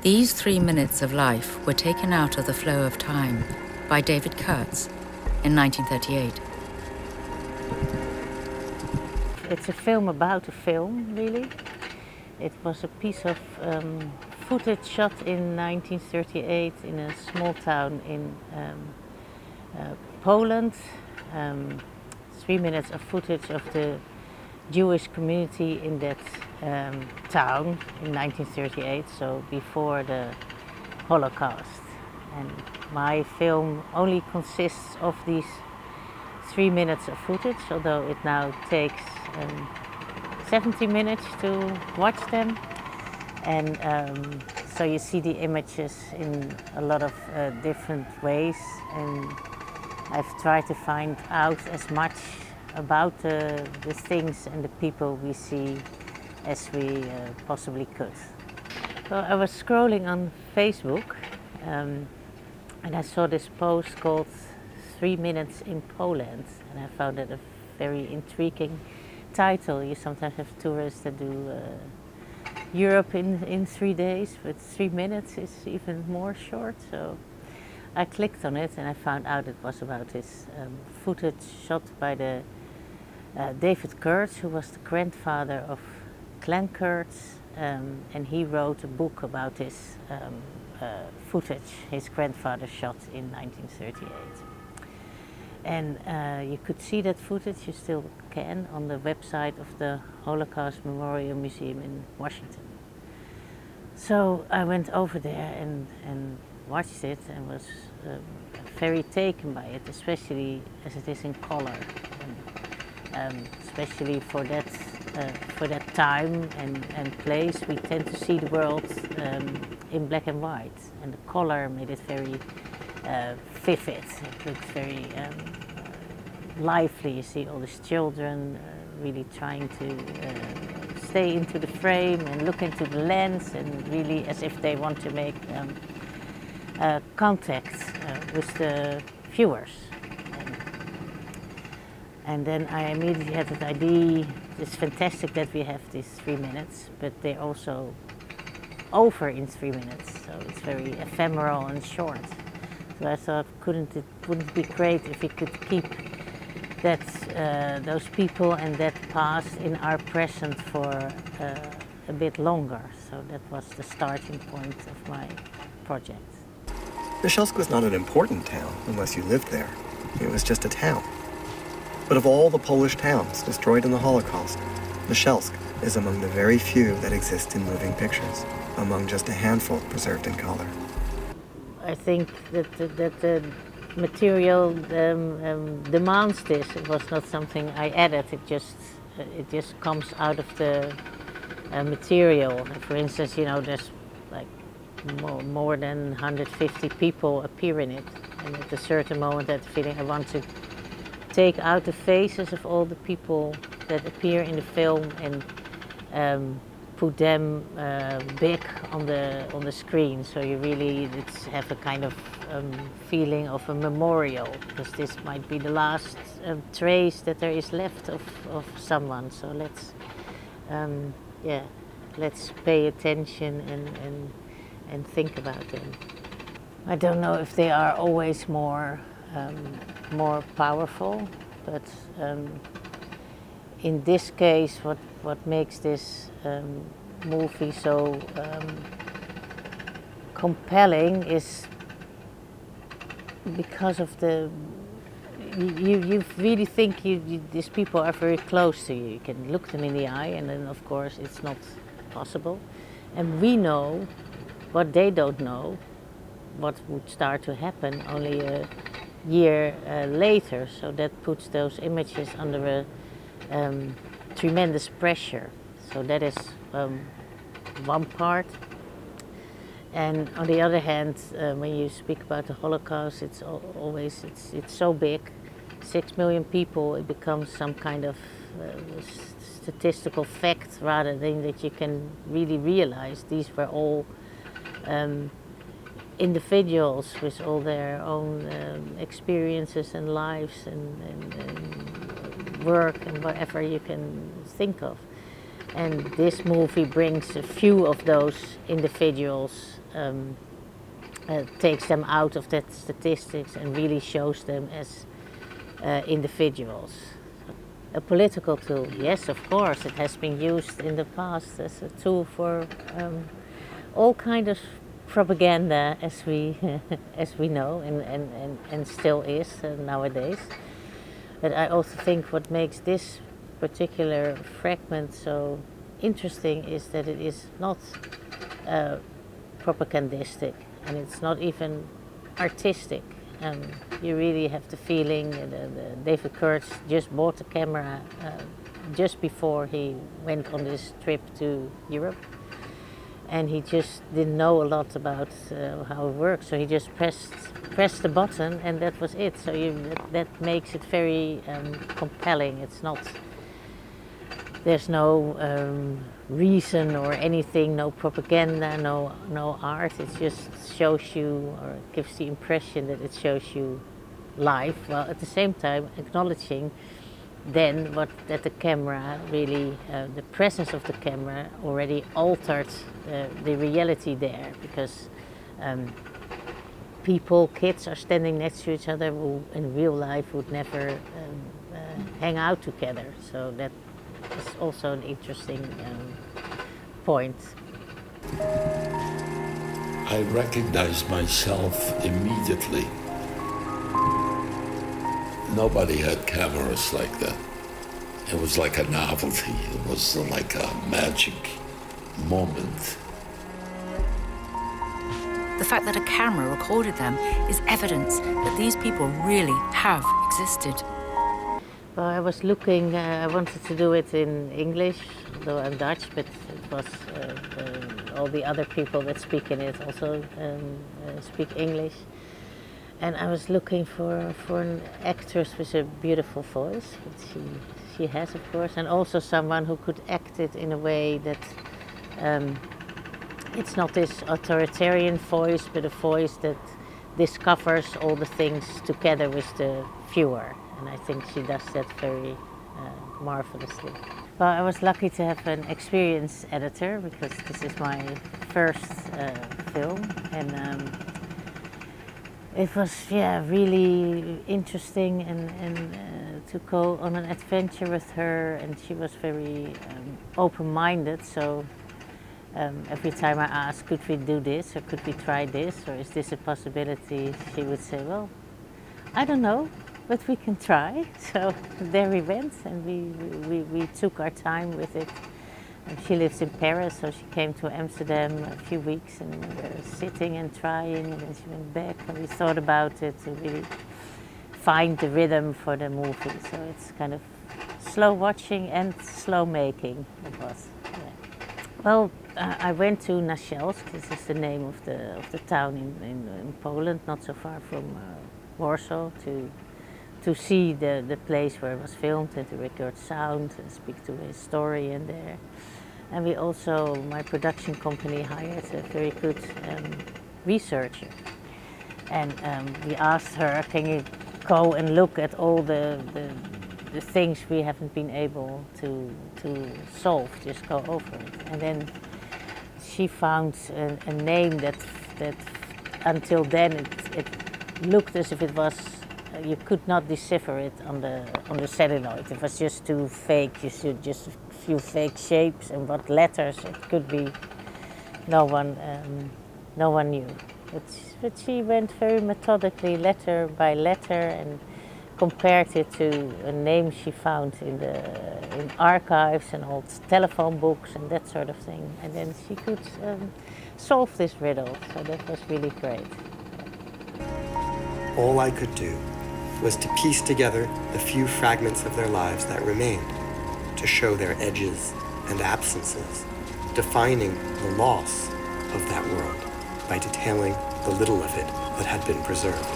These 3 minutes of life were taken out of the flow of time by David Kurtz in 1938. It's a film about a film, really. It was a piece of footage shot in 1938 in a small town in Poland. 3 minutes of footage of the Jewish community in that town in 1938, so before the Holocaust. And my film only consists of these 3 minutes of footage, although it now takes 70 minutes to watch them. And so you see the images in a lot of different ways, and I've tried to find out as much about the things and the people we see as we possibly could. So I was scrolling on Facebook and I saw this post called 3 Minutes in Poland, and I found it a very intriguing title. You sometimes have tourists that do Europe in 3 days, but 3 minutes is even more short. So I clicked on it and I found out it was about this footage shot by the David Kurtz, who was the grandfather of Glenn Kurtz, and he wrote a book about this footage his grandfather shot in 1938. And you could see that footage, you still can, on the website of the Holocaust Memorial Museum in Washington. So I went over there and watched it and was very taken by it, especially as it is in color. And, especially for that time and place, we tend to see the world in black and white, and the color made it very vivid. It looked very lively. You see all these children really trying to stay into the frame and look into the lens, and really as if they want to make contact with the viewers. And then I immediately had that idea, it's fantastic that we have these 3 minutes, but they're also over in 3 minutes, so it's very ephemeral and short. So I thought, wouldn't it be great if we could keep that those people and that past in our present for a bit longer. So that was the starting point of my project. Shelsk was not an important town unless you lived there. It was just a town. But of all the Polish towns destroyed in the Holocaust, Shelsk is among the very few that exist in moving pictures, among just a handful preserved in color. I think that the material demands this. It was not something I added. It just comes out of the material. For instance, you know, there's like more than 150 people appear in it, and at a certain moment, that feeling I want to take out the faces of all the people that appear in the film and put them big on the screen, so you really have a kind of feeling of a memorial, because this might be the last trace that there is left of someone. So let's pay attention and think about them. I don't know if they are always more powerful, but in this case, what makes this movie so compelling is because of you really think these people are very close to you. You can look them in the eye, and then of course it's not possible. And we know what they don't know, what would start to happen only a year later. So that puts those images under a tremendous pressure. So that is one part. And on the other hand, when you speak about the Holocaust, it's always so big, 6 million people. It becomes some kind of statistical fact rather than that you can really realize these were all individuals with all their own experiences and lives and work and whatever you can think of. And this movie brings a few of those individuals takes them out of that statistics and really shows them as individuals. A political tool, yes, of course, it has been used in the past as a tool for all kind of propaganda, as we as we know, and still is nowadays. But I also think what makes this particular fragment so interesting is that it is not propagandistic, and it's not even artistic. You really have the feeling that David Kurtz just bought a camera just before he went on this trip to Europe, and he just didn't know a lot about how it works, so he just pressed the button, and that was it. So that makes it very compelling. It's not, there's no reason or anything, no propaganda, no art. It just shows you, or gives the impression that it shows you life, while at the same time acknowledging then that the camera really, the presence of the camera already altered the reality there, because kids are standing next to each other who in real life would never hang out together. So that is also an interesting point. I recognized myself immediately. Nobody had cameras like that. It was like a novelty. It was like a magic moment. The fact that a camera recorded them is evidence that these people really have existed. Well, I was looking, I wanted to do it in English, though I'm Dutch, but it was all the other people that speak in it also speak English. And I was looking for an actress with a beautiful voice, which she has, of course, and also someone who could act it in a way that it's not this authoritarian voice, but a voice that discovers all the things together with the viewer. And I think she does that very marvelously. Well, I was lucky to have an experienced editor, because this is my first film, and it was really interesting and to go on an adventure with her, and she was very open-minded. So every time I asked, could we do this, or could we try this, or is this a possibility, she would say, well, I don't know, but we can try. So there we went, and we took our time with it. And she lives in Paris, so she came to Amsterdam a few weeks, and we were sitting and trying, and then she went back, and we thought about it to really find the rhythm for the movie. So it's kind of slow watching and slow making, it was. Yeah. Well, I went to Naszelsk. This is the name of the town in Poland, not so far from Warsaw, to see the place where it was filmed and to record sound and speak to a historian there. And we also, my production company hired a very good researcher. And we asked her, can you go and look at all the things we haven't been able to solve, just go over it. And then she found a name that until then it looked as if it was, you could not decipher it on the celluloid. It was just too fake. You should just a few fake shapes, and what letters it could be, no one knew. But she went very methodically, letter by letter, and compared it to a name she found in archives and old telephone books and that sort of thing. And then she could solve this riddle. So that was really great. All I could do was to piece together the few fragments of their lives that remained, to show their edges and absences, defining the loss of that world by detailing the little of it that had been preserved.